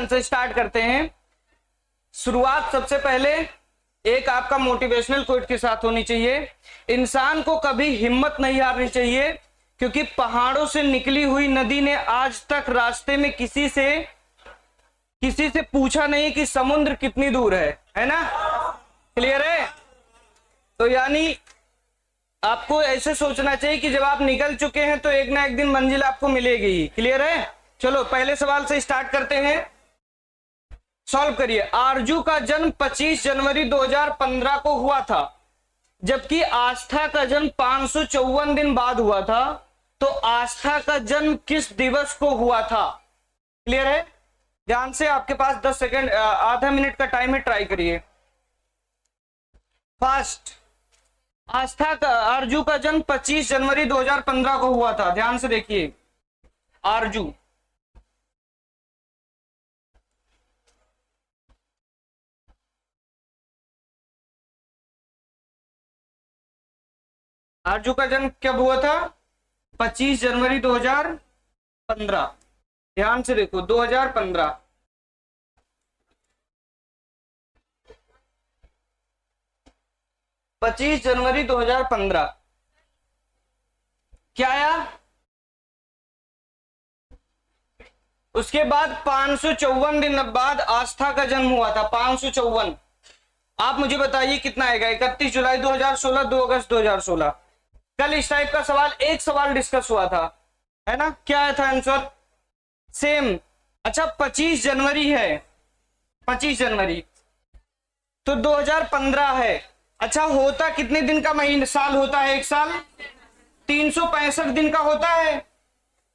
ध्यान से स्टार्ट करते हैं। शुरुआत सबसे पहले एक आपका मोटिवेशनल कोट के साथ होनी चाहिए। इंसान को कभी हिम्मत नहीं हारनी चाहिए, क्योंकि पहाड़ों से निकली हुई नदी ने आज तक रास्ते में किसी से पूछा नहीं कि समुद्र कितनी दूर है ना। क्लियर है? तो यानी आपको ऐसे सोचना चाहिए कि जब आप निकल चुके हैं तो एक ना एक दिन मंजिल आपको मिलेगी। क्लियर है? चलो पहले सवाल से स्टार्ट करते हैं, सॉल्व करिए। आरजू का जन्म 25 जनवरी 2015 को हुआ था, जबकि आस्था का जन्म 554 दिन बाद हुआ था। तो आस्था का जन्म किस दिवस को हुआ था? क्लियर है? ध्यान से, आपके पास 10 सेकंड, आधा मिनट का टाइम है, ट्राई करिए फास्ट। आस्था का आरजू का जन्म 25 जनवरी 2015 को हुआ था। ध्यान से देखिए, आरजू का जन्म कब हुआ था? 25 जनवरी 2015। ध्यान से देखो, 2015। पच्चीस जनवरी 2015 क्या आया? उसके बाद 554 दिन बाद आस्था का जन्म हुआ था। 554, आप मुझे बताइए कितना आएगा? 31 जुलाई 2016, 2 अगस्त 2016। कल इस टाइप का सवाल, एक सवाल डिस्कस हुआ था, है ना? क्या आया था आंसर? सेम। अच्छा, 25 जनवरी है, 25 जनवरी तो 2015 है। अच्छा, होता कितने दिन का महीना साल होता है? एक साल 365 दिन का होता है।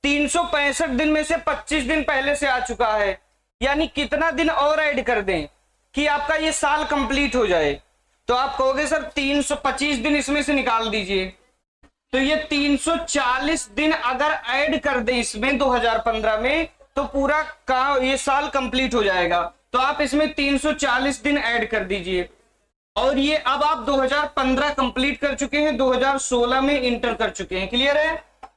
365 दिन में से 25 दिन पहले से आ चुका है, यानी कितना दिन और ऐड कर दें कि आपका ये साल कंप्लीट हो जाए? तो आप कहोगे सर 325 दिन इसमें से निकाल दीजिए, तो ये 340 दिन अगर ऐड कर दें इसमें 2015 में, तो पूरा का ये साल कंप्लीट हो जाएगा। तो आप इसमें 340 दिन ऐड कर दीजिए। और ये अब आप 2015 कंप्लीट कर चुके हैं, 2016 में इंटर कर चुके हैं। क्लियर है?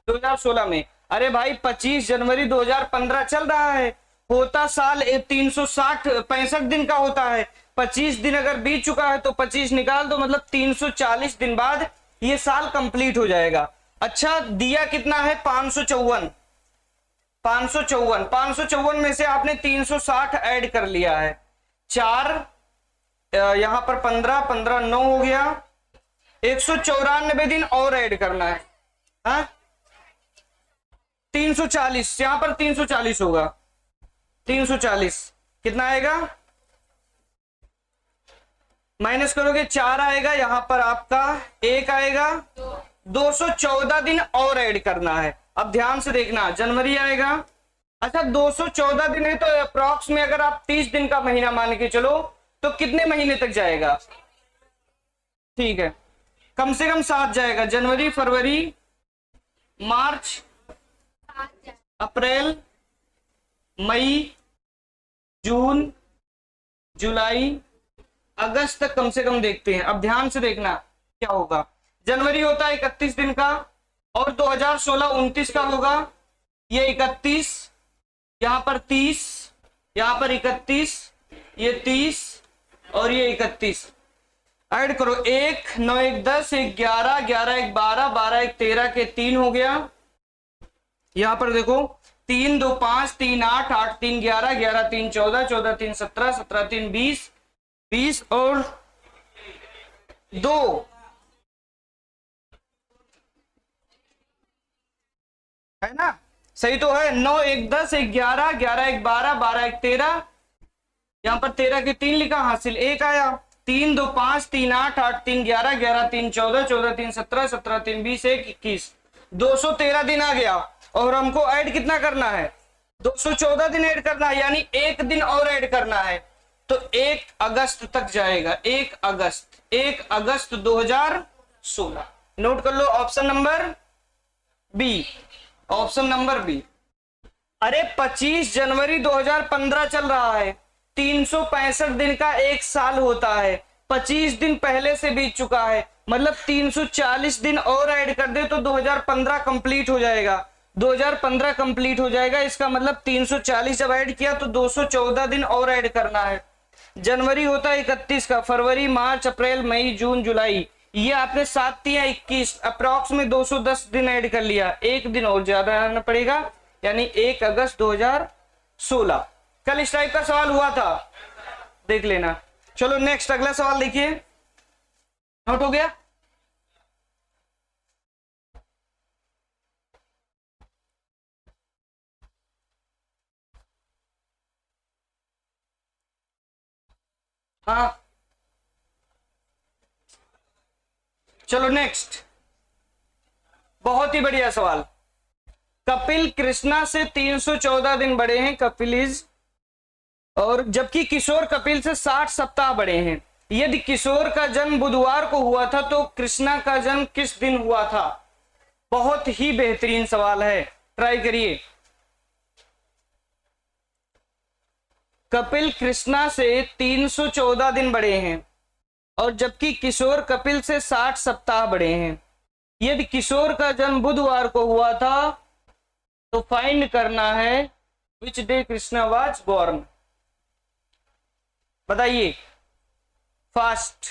2016 में। अरे भाई 25 जनवरी 2015 चल रहा है, होता साल 365 दिन का होता है। 25 दिन अगर बीत चुका है तो 25 निकाल दो, मतलब 340 दिन बाद ये साल कंप्लीट हो जाएगा। अच्छा, दिया कितना है? 554। 554 में से आपने 360 ऐड कर लिया है। 4 यहां पर 15 15 9 हो गया। 194 दिन और ऐड करना है। हाँ, 340, यहां पर 340 होगा। 340 कितना आएगा? माइनस करोगे 4 आएगा, यहां पर आपका 1 आएगा। 214 दिन और ऐड करना है। अब ध्यान से देखना, जनवरी आएगा। अच्छा, 214 दिन है तो अप्रॉक्स में अगर आप 30 दिन का महीना मान के चलो तो कितने महीने तक जाएगा? ठीक है, कम से कम 7 जाएगा। जनवरी, फरवरी, मार्च, अप्रैल, मई, जून, जुलाई, अगस्त तक कम से कम देखते हैं। अब ध्यान से देखना क्या होगा। जनवरी होता है 31 दिन का, और 2016 29 का होगा। ये 31, यहां पर 30, यहां पर 31, ये 30 और ये 31 ऐड करो। 1 9 1 10 1 11 11 1 12 12 1 13 के 3 हो गया। यहां पर देखो 3 2 5 3 8 8 3 11 11 3 14 14 3 17 17 3 20 20 और 2 है ना? सही तो है। 9 1 10 1 11 11 1 12 12 1 13, यहां पर 13 के 3 लिखा, हासिल 1 आया। 3 2 5 3 8 8 3 11 11 3 14 14 3 17 17 3 20 1 21, 213 दिन आ गया। और हमको ऐड कितना करना है? 214 दिन ऐड करना है, यानी 1 दिन और ऐड करना है। तो 1 अगस्त तक जाएगा। 1 अगस्त 2016। नोट कर लो, option number B. Option number B. अरे 25 जनवरी 2015 चल रहा है, 365 दिन का एक साल होता है। 25 दिन पहले से बीत चुका है, मतलब 340 दिन और ऐड कर दे तो 2015 कंप्लीट हो जाएगा। 2015 कंप्लीट हो जाएगा, इसका मतलब 340 जब ऐड किया तो 214 दिन और ऐड करना है। जनवरी होता है 31 का, फरवरी, मार्च, अप्रैल, मई, जून, जुलाई, ये आपने 7 या 21 अप्रॉक्स में 210 दिन ऐड कर लिया, एक दिन और ज्यादा आना पड़ेगा, यानी 1 अगस्त 2016। कल इस टाइप का सवाल हुआ था, देख लेना। चलो नेक्स्ट अगला सवाल देखिए, नोट हो गया? हाँ, चलो नेक्स्ट, बहुत ही बढ़िया सवाल। कपिल कृष्णा से 314 दिन बड़े हैं, कपिल इज, और जबकि किशोर कपिल से 60 सप्ताह बड़े हैं। यदि किशोर का जन्म बुधवार को हुआ था तो कृष्णा का जन्म किस दिन हुआ था? बहुत ही बेहतरीन सवाल है, ट्राई करिए। कपिल कृष्णा से 314 दिन बड़े हैं और जबकि किशोर कपिल से 60 सप्ताह बड़े हैं। यदि किशोर का जन्म बुधवार को हुआ था तो फाइंड करना है which day Krishna was born. बताइए फास्ट।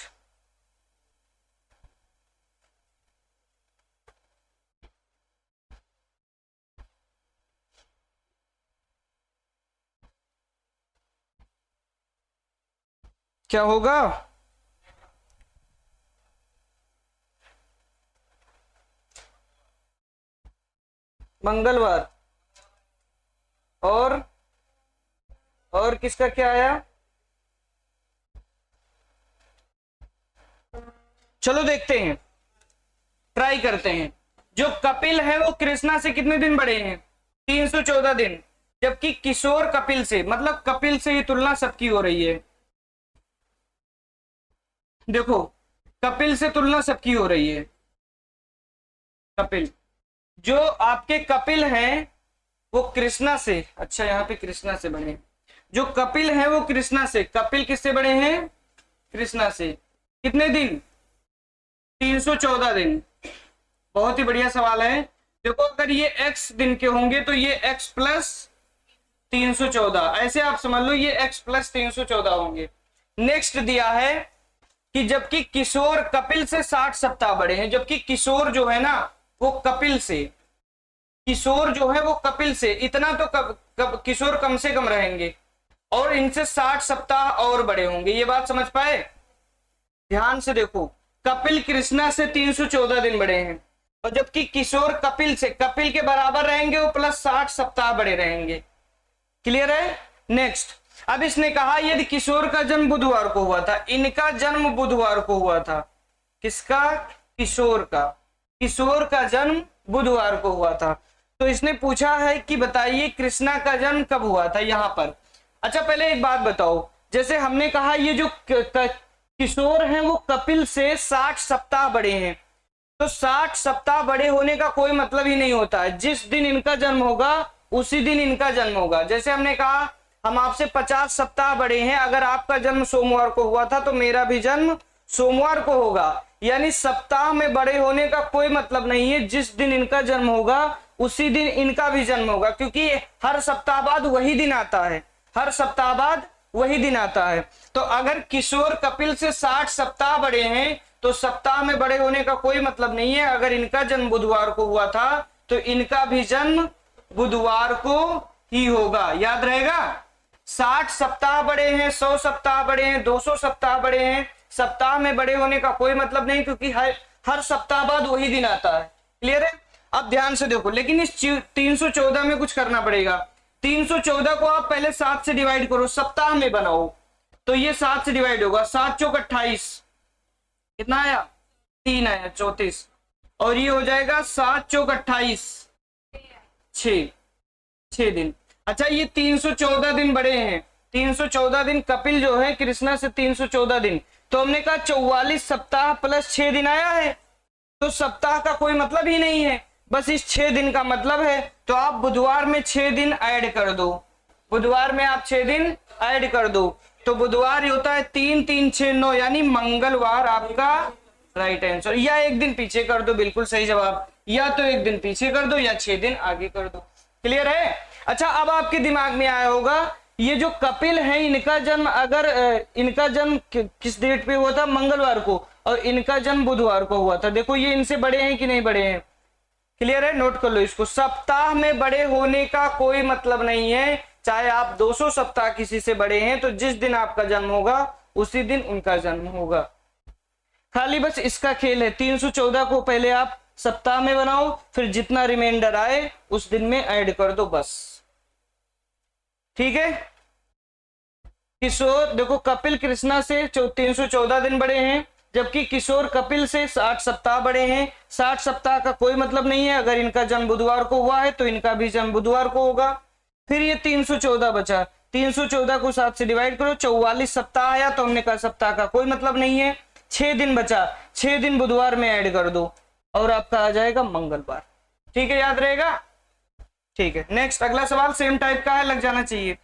क्या होगा? मंगलवार। और किसका क्या आया? चलो देखते हैं, ट्राई करते हैं। जो कपिल है वो कृष्णा से कितने दिन बड़े हैं? 314 दिन। जबकि किशोर कपिल से, मतलब कपिल से ही तुलना सबकी हो रही है। देखो, कपिल से तुलना सबकी हो रही है। कपिल, जो आपके कपिल हैं वो कृष्णा से, अच्छा यहाँ पे कृष्णा से बड़े हैं। जो कपिल हैं वो कृष्णा से, कपिल किससे बड़े हैं? कृष्णा से। कितने दिन? 314 दिन। बहुत ही बढ़िया सवाल है। देखो, अगर ये x दिन के होंगे तो ये x प्लस 314, ऐसे आप समझ लो ये x प्लस 314 होंगे। नेक्स्ट दिया है कि जबकि किशोर कपिल से 60 सप्ताह बड़े हैं, जबकि किशोर जो है ना वो कपिल से, किशोर जो है वो कपिल से इतना तो किशोर कम से कम रहेंगे और इनसे 60 सप्ताह और बड़े होंगे। ये बात समझ पाए? ध्यान से देखो, कपिल कृष्णा से 314 दिन बड़े हैं और जबकि किशोर कपिल से, कपिल के बराबर रहेंगे वो प्लस 60 सप्ताह बड़े रहेंगे। क्लियर है? नेक्स्ट, अब इसने कहा यदि किशोर का जन्म बुधवार को हुआ था, इनका जन्म बुधवार को हुआ था। किसका? किशोर का। किशोर का जन्म बुधवार को हुआ था। तो इसने पूछा है कि बताइए कृष्णा का जन्म कब हुआ था यहां पर। अच्छा, पहले एक बात बताओ, जैसे हमने कहा ये जो किशोर हैं वो कपिल से 60 सप्ताह बड़े हैं, तो 60 सप्ताह बड़े होने का कोई मतलब ही नहीं होता है। जिस दिन इनका जन्म होगा उसी दिन इनका जन्म होगा। जैसे हमने कहा हम आपसे 50 सप्ताह बड़े हैं, अगर आपका जन्म सोमवार को हुआ था तो मेरा भी जन्म सोमवार को होगा। यानी सप्ताह में बड़े होने का कोई मतलब नहीं है, जिस दिन इनका जन्म होगा उसी दिन इनका भी जन्म होगा, क्योंकि हर सप्ताह बाद वही दिन आता है, हर सप्ताह बाद वही दिन आता है। तो अगर किशोर कपिल से 60 सप्ताह बड़े हैं तो सप्ताह में बड़े होने का कोई मतलब नहीं है। अगर इनका जन्म बुधवार को हुआ था तो इनका भी जन्म बुधवार को ही होगा। याद रहेगा? 60 सप्ताह बड़े हैं, 100 सप्ताह बड़े हैं, 200 सप्ताह बड़े हैं, सप्ताह में बड़े होने का कोई मतलब नहीं, क्योंकि हर सप्ताह बाद वही दिन आता है। क्लियर है? अब ध्यान से देखो, लेकिन इस 314 में कुछ करना पड़ेगा। 314 को आप पहले 7 से डिवाइड करो, सप्ताह में बनाओ, तो ये 7 से डिवाइड होगा। 7 चौक 28, कितना आया? 3 आया, 34। और ये हो जाएगा 7 चौक 28, 6 दिन। अच्छा, ये 314 दिन बड़े हैं, 314 दिन कपिल जो है कृष्णा से 314 दिन, तो हमने कहा 44 सप्ताह प्लस 6 दिन आया है, तो सप्ताह का कोई मतलब ही नहीं है, बस इस 6 दिन का मतलब है। तो आप बुधवार में 6 दिन ऐड कर दो, बुधवार में आप 6 दिन ऐड कर दो, तो बुधवार होता है 3 3 6 9, यानी मंगलवार आपका राइट आंसर। या एक दिन पीछे कर दो, बिल्कुल सही जवाब। या तो एक दिन पीछे कर दो या 6 दिन आगे कर दो। क्लियर है? अच्छा, अब आपके दिमाग में आया होगा ये जो कपिल है इनका जन्म, अगर इनका जन्म किस डेट पे हुआ था? मंगलवार को, और इनका जन्म बुधवार को हुआ था। देखो ये इनसे बड़े हैं कि नहीं बड़े हैं? क्लियर है? नोट कर लो इसको। सप्ताह में बड़े होने का कोई मतलब नहीं है, चाहे आप 200 सप्ताह किसी से बड़े हैं, तो जिस दिन आपका जन्म होगा उसी दिन उनका जन्म होगा। खाली बस इसका खेल है। 314 को पहले आप सप्ताह में बनाओ, फिर जितना रिमाइंडर आए उस दिन में ऐड कर दो, बस। ठीक है? किशोर, देखो कपिल कृष्णा से 314 दिन बड़े हैं, जबकि किशोर कपिल से 60 सप्ताह बड़े हैं। 60 सप्ताह का कोई मतलब नहीं है, अगर इनका जन्म बुधवार को हुआ है तो इनका भी जन्म बुधवार को होगा। फिर ये 314 बचा, 314 को 7 से डिवाइड करो, 44 सप्ताह आया, तो हमने कहा सप्ताह का कोई मतलब नहीं है। 6 दिन बचा, 6 दिन बुधवार में ऐड कर दो और आपका आ जाएगा मंगलवार। ठीक है, याद रहेगा? ठीक है, नेक्स्ट अगला सवाल सेम टाइप का है, लग जाना चाहिए।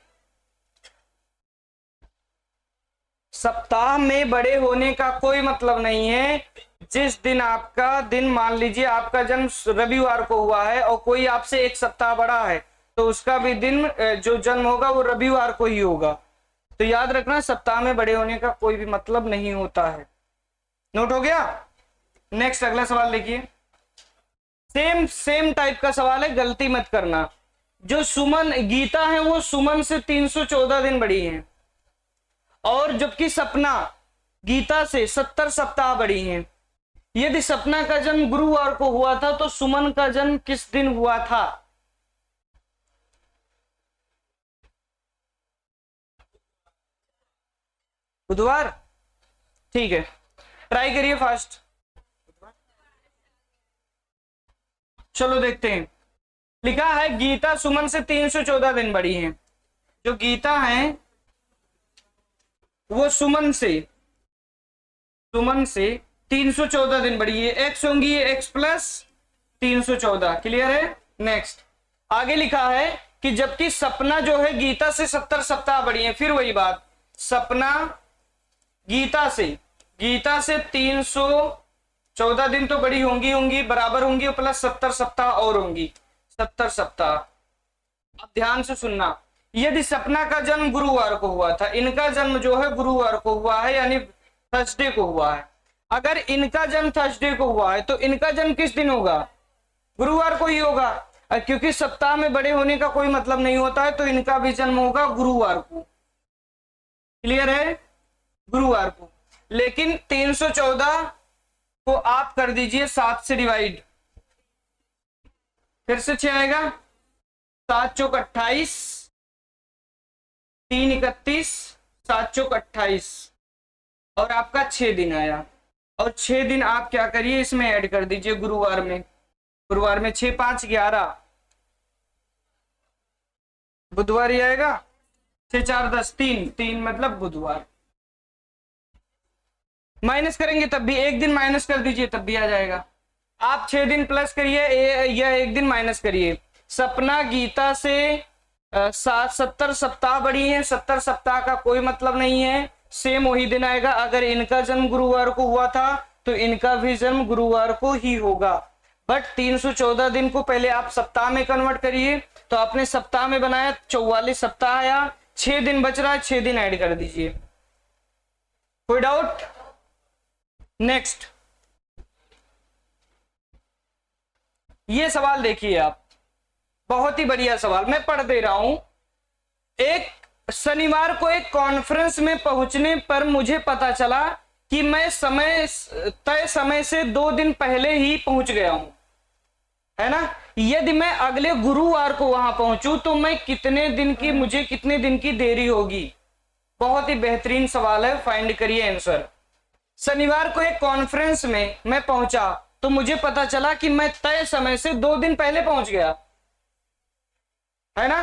सप्ताह में बड़े होने का कोई मतलब नहीं है। जिस दिन आपका दिन, मान लीजिए आपका जन्म रविवार को हुआ है और कोई आपसे 1 सप्ताह बड़ा है, तो उसका भी दिन जो जन्म होगा वो रविवार को ही होगा। तो याद रखना, सप्ताह में बड़े होने का कोई भी मतलब नहीं होता है। नोट हो गया? नेक्स्ट अगला सवाल देखिए, सेम टाइप का सवाल है, गलती मत करना। जो सुमन, गीता है वो सुमन से 314 दिन बड़ी है, और जबकि सपना गीता से 70 सप्ताह बड़ी है। यदि सपना का जन्म गुरुवार को हुआ था तो सुमन का जन्म किस दिन हुआ था? बुधवार। ठीक है, ट्राई करिए फास्ट। चलो देखते हैं। लिखा है गीता सुमन से 314 दिन बड़ी है। जो गीता है वो सुमन से 314 दिन बड़ी है। एक्स होंगी ये x प्लस 314। क्लियर है? नेक्स्ट आगे लिखा है कि जबकि सपना जो है गीता से 70 सप्ताह बड़ी है। फिर वही बात, सपना गीता से 314 दिन तो बड़ी होंगी बराबर होंगी, और प्लस 70 सप्ताह और होंगी, 70 सप्ताह। अब ध्यान से सुनना, यदि सपना का जन्म गुरुवार को हुआ था, इनका जन्म जो है गुरुवार को हुआ है, यानी थर्सडे को हुआ है। अगर इनका जन्म थर्सडे को हुआ है तो इनका जन्म किस दिन होगा? गुरुवार को ही होगा। और क्योंकि सप्ताह में बड़े होने का कोई मतलब नहीं होता है, तो इनका भी जन्म होगा गुरुवार को। क्लियर है? गुरुवार को। लेकिन 314 को आप कर दीजिए 7 से डिवाइड, फिर से 6 आएगा, 7 चौक 28, 3 31, 7 चौक 28, और आपका 6 दिन आया। और 6 दिन आप क्या करिए, इसमें ऐड कर दीजिए गुरुवार में। 6 5 11, बुधवार ही आएगा। 6 4 10, 3 मतलब बुधवार। माइनस करेंगे तब भी, एक दिन माइनस कर दीजिए तब भी आ जाएगा। आप 6 दिन प्लस करिए या एक दिन माइनस करिए। सपना गीता से 70 सप्ताह बड़ी है, 70 सप्ताह का कोई मतलब नहीं है, सेम वही दिन आएगा। अगर इनका जन्म गुरुवार को हुआ था तो इनका भी जन्म गुरुवार को ही होगा। बट 314 दिन को पहले आप सप्ताह में कन्वर्ट करिए, तो आपने सप्ताह में बनाया 44 सप्ताह आया, 6 दिन बच रहा है, 6 दिन ऐड कर दीजिए। कोई डाउट? नेक्स्ट ये सवाल देखिए आप, बहुत ही बढ़िया सवाल, मैं पढ़ दे रहा हूं। एक शनिवार को एक कॉन्फ्रेंस में पहुंचने पर मुझे पता चला कि मैं तय समय से 2 दिन पहले ही पहुंच गया हूं, है ना। यदि मैं अगले गुरुवार को वहां पहुंचूं तो मुझे कितने दिन की देरी होगी? बहुत ही बेहतरीन सवाल है, फाइंड करिए आंसर। शनिवार को एक कॉन्फ्रेंस में मैं पहुंचा तो मुझे पता चला कि मैं तय समय से 2 दिन पहले पहुंच गया, है ना।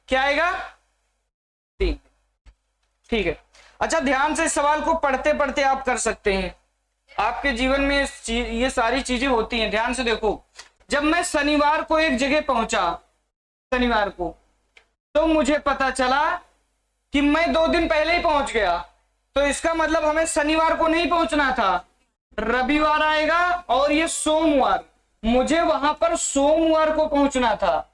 क्या आएगा? 3। ठीक है। अच्छा, ध्यान से सवाल को पढ़ते पढ़ते आप कर सकते हैं, आपके जीवन में ये सारी चीजें होती हैं। ध्यान से देखो, जब मैं शनिवार को एक जगह पहुंचा, शनिवार को, तो मुझे पता चला कि मैं 2 दिन पहले ही पहुंच गया, तो इसका मतलब हमें शनिवार को नहीं पहुंचना था, रविवार आएगा और ये सोमवार, मुझे वहां पर सोमवार को पहुंचना था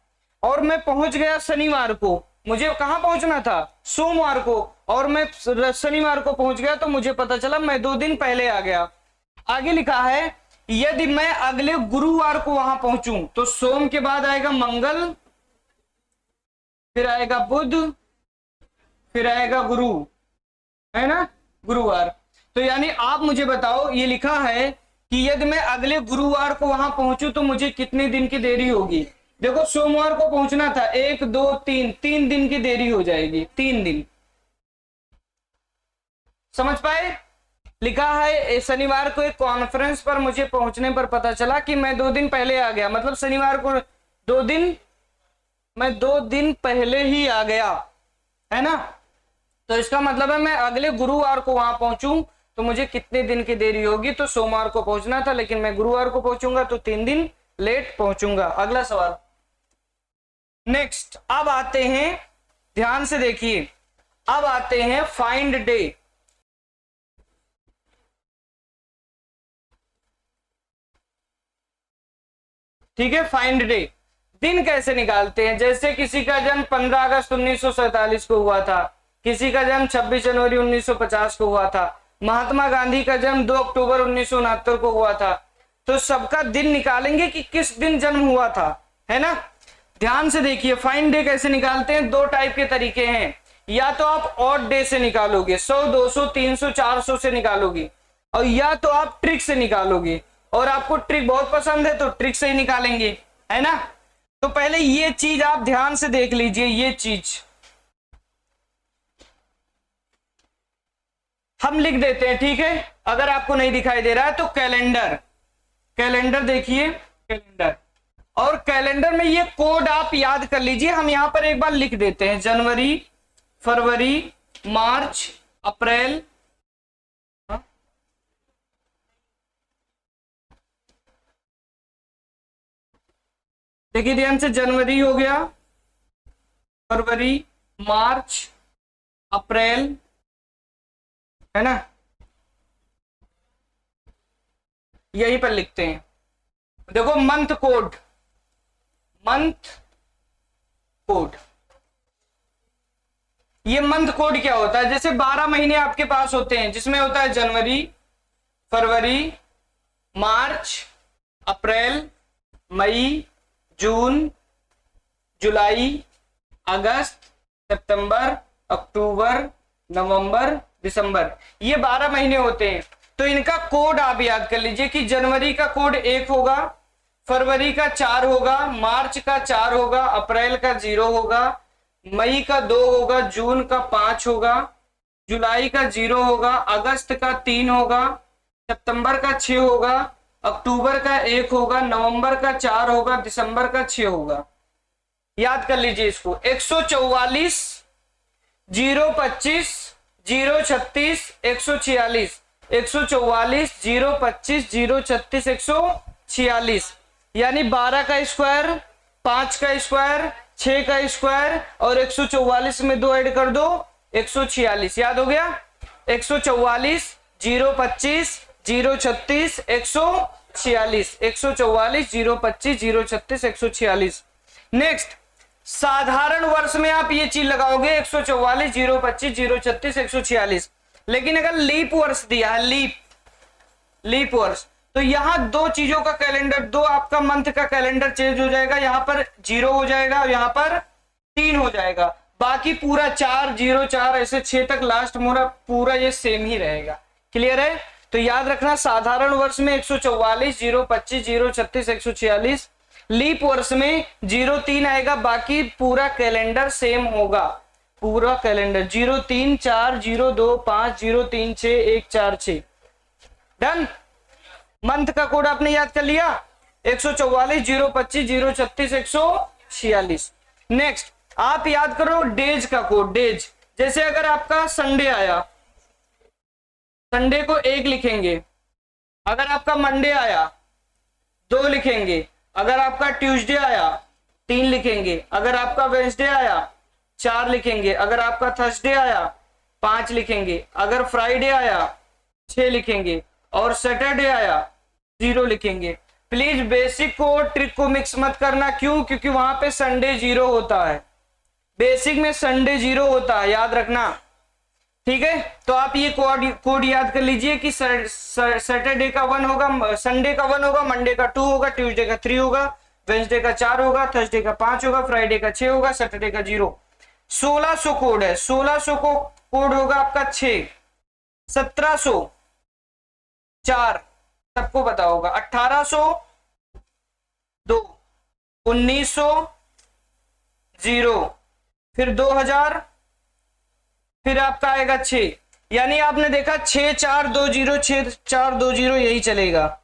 और मैं पहुंच गया शनिवार को। मुझे कहां पहुंचना था? सोमवार को, और मैं शनिवार को पहुंच गया, तो मुझे पता चला मैं 2 दिन पहले आ गया। आगे लिखा है यदि मैं अगले गुरुवार को वहां पहुंचूं तो सोम के बाद आएगा मंगल, फिर आएगा बुध, फिर आएगा गुरु, है ना, गुरुवार। तो यानी आप मुझे बताओ, ये लिखा है कि यदि मैं अगले गुरुवार को वहां पहुंचूं तो मुझे कितने दिन की देरी होगी? देखो सोमवार को पहुंचना था, 1 2 3, 3 दिन की देरी हो जाएगी, 3 दिन। समझ पाए? लिखा है शनिवार को एक कॉन्फ्रेंस पर मुझे पहुंचने पर पता चला कि मैं 2 दिन पहले आ गया, मतलब शनिवार को 2 दिन, मैं 2 दिन पहले ही आ गया, है ना। तो इसका मतलब है मैं अगले गुरुवार को वहां पहुंचूं तो मुझे कितने दिन की देरी होगी? तो सोमवार को पहुंचना था, लेकिन मैं गुरुवार को पहुंचूंगा तो 3 दिन लेट पहुंचूंगा। अगला सवाल नेक्स्ट। अब आते हैं, ध्यान से देखिए, अब आते हैं फाइंड डे। ठीक है, फाइंड डे। दिन कैसे निकालते हैं? जैसे किसी का जन्म 15 अगस्त 1947 को हुआ था, किसी का जन्म 26 जनवरी 1950 को हुआ था, महात्मा गांधी का जन्म 2 अक्टूबर 1969 को हुआ था, तो सबका दिन निकालेंगे कि किस दिन जन्म हुआ था, है ना। ध्यान से देखिए, फाइंड डे कैसे निकालते हैं? 2 टाइप के तरीके हैं। या तो आप ऑड डे से निकालोगे, 100 200 300 400 से निकालोगे, और या तो आप ट्रिक से निकालोगे। और आपको ट्रिक बहुत पसंद है तो ट्रिक से ही निकालेंगे, है ना। तो पहले ये चीज आप ध्यान से देख लीजिए, ये चीज हम लिख देते हैं, ठीक है। अगर आपको नहीं दिखाई दे रहा है तो कैलेंडर, कैलेंडर देखिए, कैलेंडर। और कैलेंडर में ये कोड आप याद कर लीजिए, हम यहां पर एक बार लिख देते हैं, जनवरी, फरवरी, मार्च, अप्रैल, देखिए ध्यान से, जनवरी हो गया, फरवरी, मार्च, अप्रैल, है ना, यहीं पर लिखते हैं। देखो मंथ कोड, मंथ कोड, ये मंथ कोड क्या होता है? जैसे 12 महीने आपके पास होते हैं, जिसमें होता है जनवरी, फरवरी, मार्च, अप्रैल, मई, जून, जुलाई, अगस्त, सितंबर, अक्टूबर, नवंबर, दिसंबर, ये 12 महीने होते हैं। तो इनका कोड आप याद कर लीजिए कि जनवरी का कोड 1 होगा, फरवरी का 4 होगा, मार्च का 4 होगा, अप्रैल का 0 होगा, मई का 2 होगा, जून का 5 होगा, जुलाई का 0 होगा, अगस्त का 3 होगा, सितंबर का 6 होगा, अक्टूबर का 1 होगा, नवंबर का 4 होगा, दिसंबर का 6 होगा। याद कर लीजिए इसको, 144, 025, 036, 146, 144, 025, 036, 146, यानी 12 का स्क्वायर, 5 का स्क्वायर, 6 का स्क्वायर, और 144 में 2 ऐड कर दो, 146। याद हो गया? 144, 025, 036, 146, 144, 025, 036, 146। नेक्स्ट, साधारण वर्ष में आप ये चीज लगाओगे 144, 025, 036, 146। लेकिन अगर लीप वर्ष दिया है, लीप वर्ष, तो यहां 2 चीजों का कैलेंडर, 2 आपका मंथ का कैलेंडर चेंज हो जाएगा। यहां पर 0 हो जाएगा और यहां पर 3 हो जाएगा, बाकी पूरा 4, 0, 4 ऐसे 6 तक लास्ट मोरा पूरा ये सेम ही रहेगा। क्लियर है? तो याद रखना, साधारण वर्ष में 144, 025, 036, 146, लीप वर्ष में 03 आएगा, बाकी पूरा कैलेंडर सेम होगा। पूरा कैलेंडर 03, 4, 02, 5, 036, 146। डन। मंथ का कोड आपने याद कर लिया, 144, 025, 036, 146। नेक्स्ट, आप याद करो डेज का कोड, डेज। जैसे अगर आपका संडे आया, संडे को 1 लिखेंगे। अगर आपका मंडे आया 2 लिखेंगे। अगर आपका ट्यूसडे आया 3 लिखेंगे। अगर आपका वेडनेसडे आया 4 लिखेंगे। अगर आपका थर्सडे आया 5 लिखेंगे। अगर फ्राइडे आया 6 लिखेंगे और सैटरडे आया 0 लिखेंगे। प्लीज बेसिक को और ट्रिक को मिक्स मत करना, क्यों? क्योंकि वहां पे संडे 0 होता है, बेसिक में संडे 0 होता है, याद रखना, ठीक है। तो आप ये कोड याद कर लीजिए कि सैटरडे का 1 होगा, संडे का 1 होगा, मंडे का 2 होगा, ट्यूसडे का 3 होगा, वेंसडे का 4 होगा, थर्सडे का 5 होगा, फ्राइडे का 6 होगा, सैटरडे का 0। 1600 कोड है, 1600 को कोड होगा आपका 6, 1700 4, सबको पता होगा, 1800 2, 1900 0, फिर 2000, फिर आपका आएगा 6, यानी आपने देखा 6420 6420 यही चलेगा,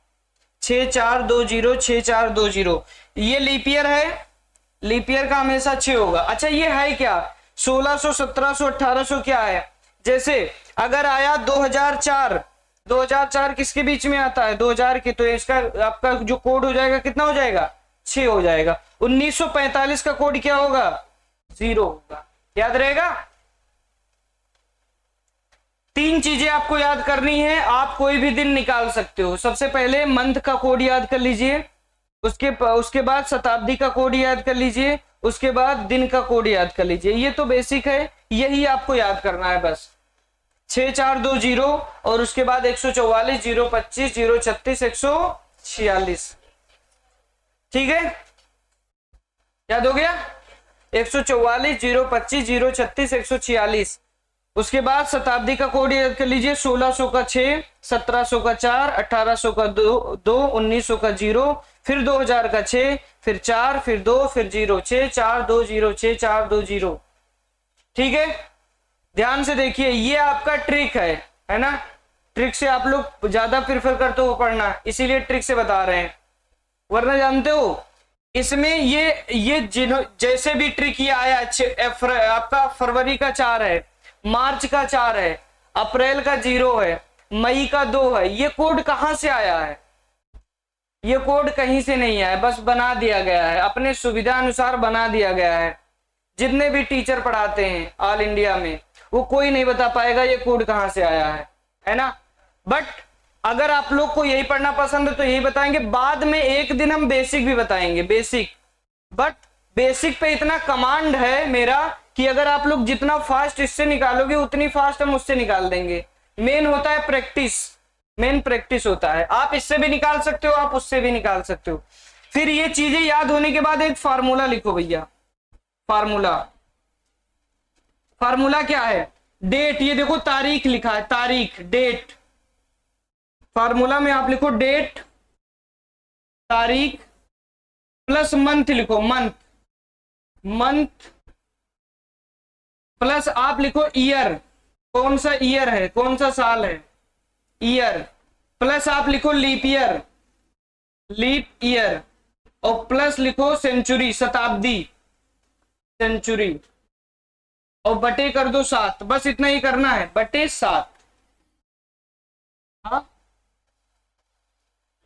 6420 6420, ये लीप ईयर है, लीप ईयर का हमेशा 6 होगा। अच्छा ये है क्या 1600 1700 1800 क्या है? जैसे अगर आया 2004, 2004 किसके बीच में आता है? 2000 के, तो इसका आपका जो कोड हो जाएगा कितना हो जाएगा? 6 हो जाएगा। 1945 का कोड क्या होगा? 0 होगा, याद रहेगा। 3 चीजें आपको याद करनी है, आप कोई भी दिन निकाल सकते हो। सबसे पहले मंथ का कोड याद कर लीजिए, उसके बाद शताब्दी का कोड याद कर लीजिए, उसके बाद दिन का कोड याद कर लीजिए। ये तो बेसिक है, यही आपको याद करना है बस। 6420 और उसके बाद 144 025 036 146, ठीक है, याद हो गया। 144 025 036 146। उसके बाद शताब्दी का कोड याद कर लीजिए, 1600 का 6, 1700 का 4, 1800 का 2, 1900 का 0, फिर 2000 का 6, फिर 4, फिर 2, फिर 0, 6 4 2 0 6 4 2 0, ठीक है। ध्यान से देखिए, ये आपका ट्रिक है ना। ट्रिक से आप लोग ज्यादा प्रेफर करते हो पढ़ना, इसीलिए ट्रिक से बता रहे हैं, वरना जानते हो इसमें ये जैसे भी ट्रिक ये आया, आपका फरवरी का 4 है, मार्च का 4 है, अप्रैल का 0 है, मई का 2 है, ये कोड कहां से आया है? ये कोड कहीं से नहीं आया, बस बना दिया गया है, अपने सुविधा अनुसार बना दिया गया है। जितने भी टीचर पढ़ाते हैं ऑल इंडिया में, वो कोई नहीं बता पाएगा ये कोड कहां से आया है ना। बट अगर आप लोग को यही पढ़ना पसंद है तो यही बताएंगे, बाद में एक दिन हम बेसिक भी बताएंगे, बेसिक। बट बेसिक पे इतना कमांड है मेरा कि अगर आप लोग जितना फास्ट इससे निकालोगे उतनी फास्ट हम उससे निकाल देंगे। मेन होता है प्रैक्टिस, मेन प्रैक्टिस होता है। आप इससे भी निकाल सकते हो, आप उससे भी निकाल सकते हो। फिर ये चीजें याद होने के बाद एक फार्मूला लिखो भैया। फार्मूला क्या है? डेट, ये देखो तारीख लिखा है, तारीख, डेट। फार्मूला में आप लिखो डेट, तारीख प्लस मंथ लिखो, मंथ प्लस आप लिखो ईयर, कौन सा ईयर है, कौन सा साल है, ईयर, प्लस आप लिखो लीप ईयर, और प्लस लिखो सेंचुरी, शताब्दी, सेंचुरी, और बटे कर दो 7। बस इतना ही करना है, बटे 7। हाँ,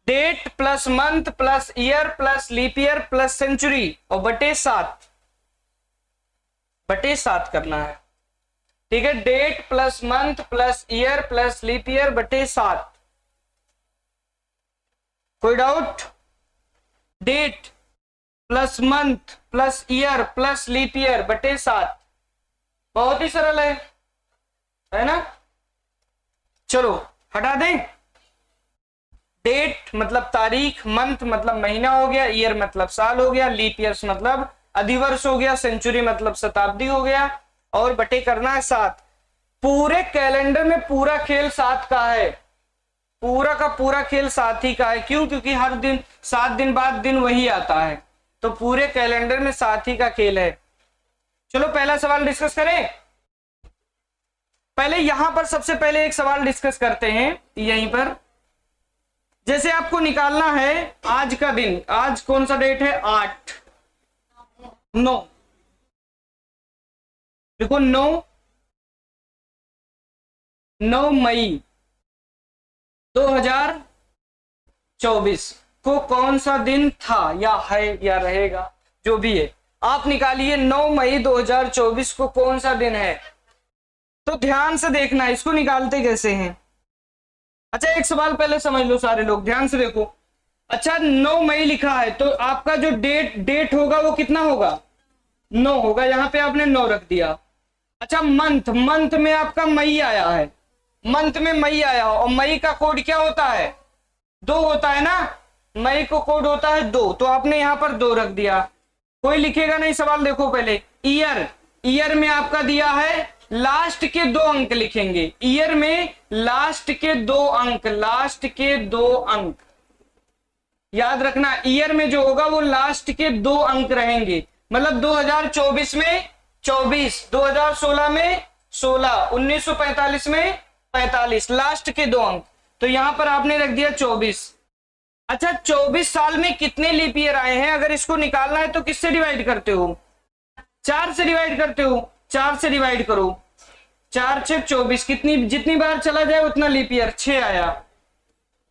date plus month plus year plus leap year plus century और बटे 7, बटे 7 करना है, ठीक है। Date plus month plus year plus leap year बटे 7। कोई doubt? Date plus month plus year plus leap year बटे 7, बहुत ही सरल है ना। चलो हटा दें। डेट मतलब तारीख, मंथ मतलब महीना हो गया, ईयर मतलब साल हो गया, लीप ईयर्स मतलब अधिवर्ष हो गया, सेंचुरी मतलब शताब्दी हो गया, और बटे करना है 7। पूरे कैलेंडर में पूरा खेल 7 का है, पूरा का पूरा खेल 7 ही का है। क्यों? क्योंकि हर दिन 7 दिन बाद दिन वही आता है, तो पूरे कैलेंडर में 7 ही का खेल है। चलो पहला सवाल डिस्कस करें। पहले यहां पर सबसे पहले एक सवाल डिस्कस करते हैं यहीं पर। जैसे आपको निकालना है आज का दिन, आज कौन सा डेट है? 8/9, देखो 9 मई 2024 को कौन सा दिन था या है या रहेगा, जो भी है आप निकालिए। 9 मई 2024 को कौन सा दिन है? तो ध्यान से देखना, इसको निकालते कैसे हैं। अच्छा एक सवाल पहले समझ लो सारे लोग, ध्यान से देखो। अच्छा 9 मई लिखा है तो आपका जो डेट होगा वो कितना होगा, 9 होगा, यहाँ पे आपने 9 रख दिया। अच्छा मंथ में आपका मई आया है, मंथ में मई आया हो, और मई का कोड क्या होता है, 2 होता है ना, मई को कोड होता है 2, तो आपने यहाँ पर 2 रख दिया। कोई लिखेगा नहीं सवाल, देखो पहले ईयर में आपका दिया है लास्ट के 2 अंक लिखेंगे, ईयर में लास्ट के 2 अंक, लास्ट के 2 अंक याद रखना, ईयर में जो होगा वो लास्ट के 2 अंक रहेंगे, मतलब 2024 में 24, 2016 में 16, 1945 में 45, लास्ट के 2 अंक, तो यहां पर आपने रख दिया 24। अच्छा 24 साल में कितने लीप ईयर आए हैं, अगर इसको निकालना है तो किससे डिवाइड करते हो, 4 से डिवाइड करते हो, 4 से डिवाइड करो, 4 6 24, कितनी जितनी बार चला जाए उतना लीप ईयर, 6 आया।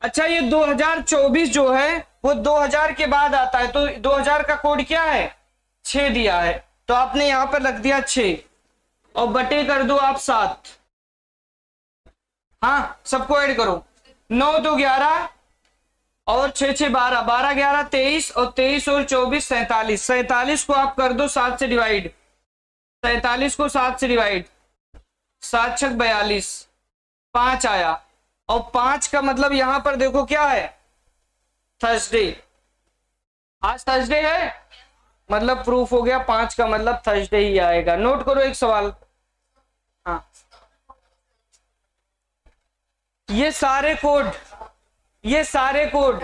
अच्छा ये 2024 जो है वो 2000 के बाद आता है, तो 2000 का कोड क्या है, 6 दिया है, तो आपने यहां पर रख दिया 6 और बटे कर दो आप 7। हाँ सबको ऐड करो, 9 2 11 और 6 6 12, 12 11 23 और 23 और 24 47, 47 को आप कर दो 7 से डिवाइड, 47 को 7 से डिवाइड, 7 6 42, 5 आया, और 5 का मतलब यहां पर देखो क्या है, थर्सडे, आज थर्सडे है, मतलब प्रूफ हो गया, 5 का मतलब थर्सडे ही आएगा। नोट करो एक सवाल, हाँ ये सारे कोड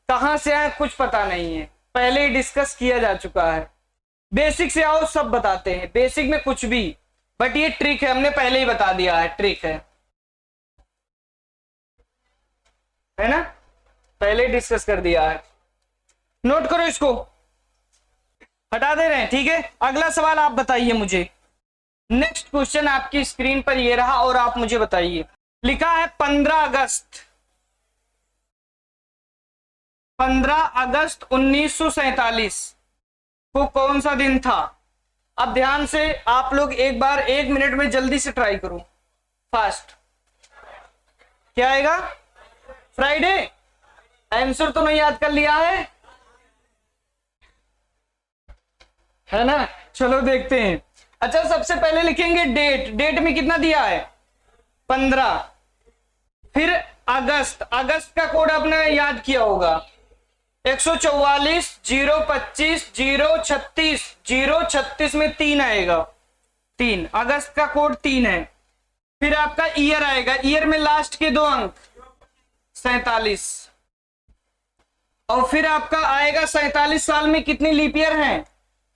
कहां से आए कुछ पता नहीं है, पहले ही डिस्कस किया जा चुका है, बेसिक से आओ सब बताते हैं, बेसिक में कुछ भी, बट ये ट्रिक है, हमने पहले ही बता दिया है, ट्रिक है ना, पहले ही डिस्कस कर दिया है। नोट करो इसको, हटा दे रहे हैं, ठीक है। अगला सवाल आप बताइए मुझे, नेक्स्ट क्वेश्चन आपकी स्क्रीन पर ये रहा और आप मुझे बताइए, लिखा है 15 अगस्त 1947 को कौन सा दिन था। अब ध्यान से आप लोग एक बार 1 मिनट में जल्दी से ट्राई करो, फास्ट, क्या आएगा, फ्राइडे, आंसर तो नहीं याद कर लिया है ना, चलो देखते हैं। अच्छा सबसे पहले लिखेंगे डेट में कितना दिया है, 15, फिर अगस्त का कोड आपने याद किया होगा, 144 025 036 036 में 3 आएगा, 3, अगस्त का कोड 3 है। फिर आपका ईयर आएगा, ईयर में लास्ट के 2 अंक 47, और फिर आपका आएगा 47 साल में कितने लीप ईयर हैं,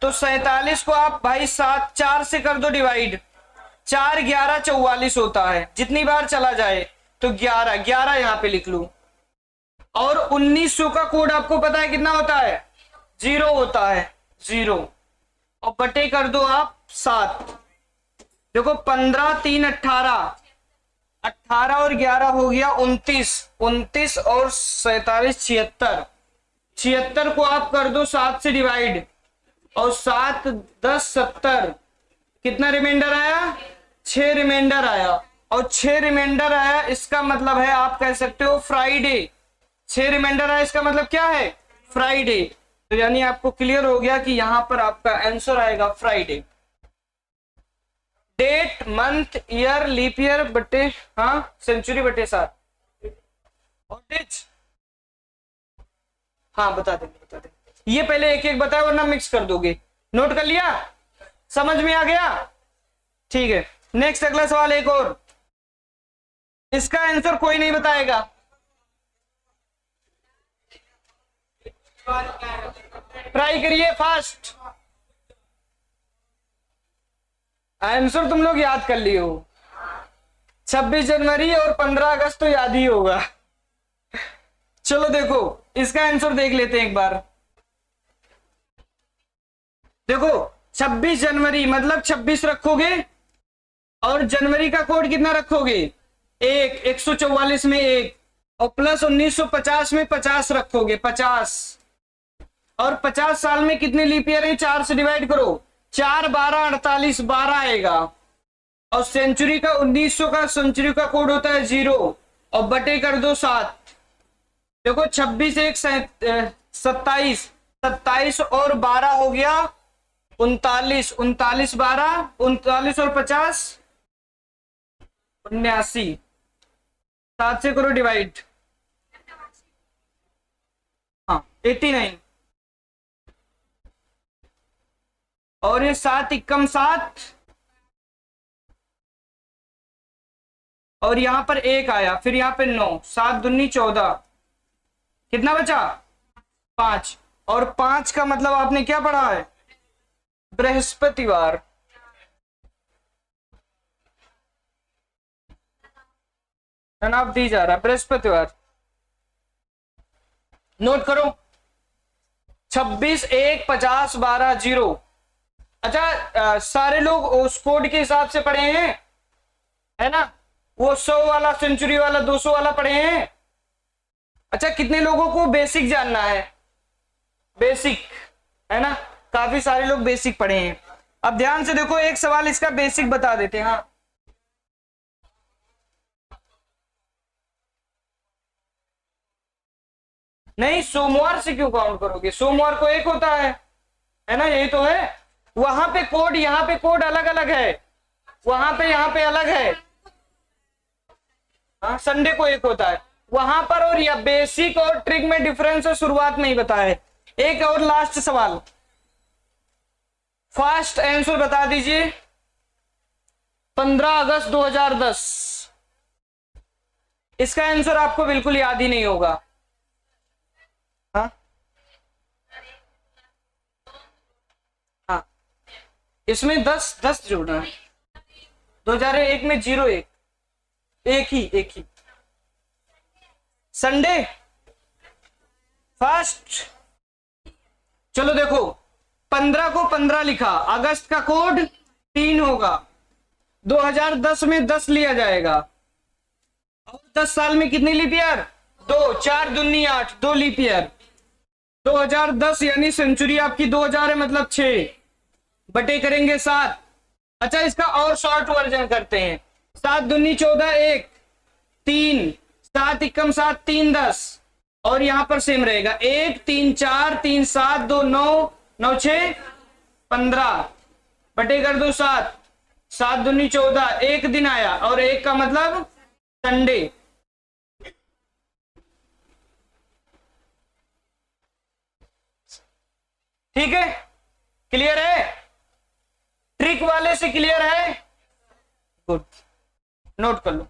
तो 47 को आप भाई 4 से कर दो डिवाइड, 4 11 44 होता है, जितनी बार चला जाए, तो 11 यहां पे लिख लू, और 1900 का कोड आपको पता है कितना होता है, 0 होता है, 0, और बटे कर दो आप 7, देखो 15 3 18, 18 और 11 हो गया 29, 29 और 47 76, 76 को आप कर दो 7 से डिवाइड, और 7 10 70, कितना रिमाइंडर आया, 6 रिमाइंडर आया, और 6 रिमाइंडर आया, इसका मतलब है आप कह सकते हो फ्राइडे, 6 रिमाइंडर आया, इसका मतलब क्या है, फ्राइडे, तो यानी आपको क्लियर हो गया कि यहां पर आपका आंसर आएगा Friday. Date month year leap year बटे, हाँ सेंचुरी बटे 7, और डेट, हाँ बता देंगे, ये पहले एक एक बताया वरना मिक्स कर दोगे, नोट कर लिया, समझ में आ गया, ठीक है। नेक्स्ट अगला सवाल एक और, इसका आंसर कोई नहीं बताएगा, ट्राई करिए फास्ट, आंसर तुम लोग याद कर लिए हो, 26 जनवरी और 15 अगस्त तो याद ही होगा। चलो देखो इसका आंसर देख लेते हैं एक बार, देखो 26 जनवरी मतलब 26 रखोगे, और जनवरी का कोड कितना रखोगे, 1, 144 में 1, और प्लस 1950 में 50 रखोगे, 50, और 50 साल में कितने लीप ईयर है, 4 से डिवाइड करो, 4 12 48, 12 आएगा, और सेंचुरी का 1900 का सेंचुरी का कोड होता है 0, और बटे कर दो 7, देखो 26 एक 27, 27 और 12 हो गया 39, 39 12, 39 और 50 79, 7 से करो डिवाइड, हाँ 89, और ये 7 इक्कम 7, और यहां पर 1 आया, फिर यहां पे 9, 7 दूनी 14, कितना बचा 5, और 5 का मतलब आपने क्या पढ़ा है, बृहस्पतिवार। नाम दी जा रहा है बृहस्पतिवार, नोट करो 26 1 50 12 0। अच्छा सारे लोग उस कोड के हिसाब से पढ़े हैं, है ना, वो 100 वाला, सेंचुरी वाला, 200 वाला पढ़े हैं। अच्छा कितने लोगों को बेसिक जानना है, बेसिक, है ना, काफी सारे लोग बेसिक पढ़े हैं। अब ध्यान से देखो, एक सवाल इसका बेसिक बता देते हैं। हाँ नहीं, सोमवार से क्यों काउंट करोगे, सोमवार को एक होता है ना, यही तो है। वहां पे कोड, यहाँ पे कोड अलग अलग है, वहां पे यहाँ पे अलग है। हाँ संडे को एक होता है वहां पर, और या बेसिक और ट्रिक में डिफरेंस है, शुरुआत में ही बताया। एक और लास्ट सवाल, फास्ट आंसर बता दीजिए। 15 अगस्त 2010, इसका आंसर आपको बिल्कुल याद ही नहीं होगा। हाँ हाँ, इसमें 10 जोड़ना है, 2001 में 01, एक ही संडे फास्ट। चलो देखो 15 को 15 लिखा, अगस्त का कोड 3 होगा, 2010 में 10 लिया जाएगा, और 10 साल में कितनी लीप ईयर, 2, 4 दूनी 8, 2 लीप ईयर। 2010 यानी सेंचुरी आपकी 2000 है, मतलब 6 बटे करेंगे 7। अच्छा इसका और शॉर्ट वर्जन करते हैं, 7 दूनी 14, 1 3, 7 इक्कम 7, 3 10, और यहां पर सेम रहेगा, 1 3 4 3 7 2 9 9 6 15 बटे कर दो 7, 7 दूनी 14, एक दिन आया, और एक का मतलब संडे। ठीक है, क्लियर है, ट्रिक वाले से क्लियर है, गुड, नोट कर लो।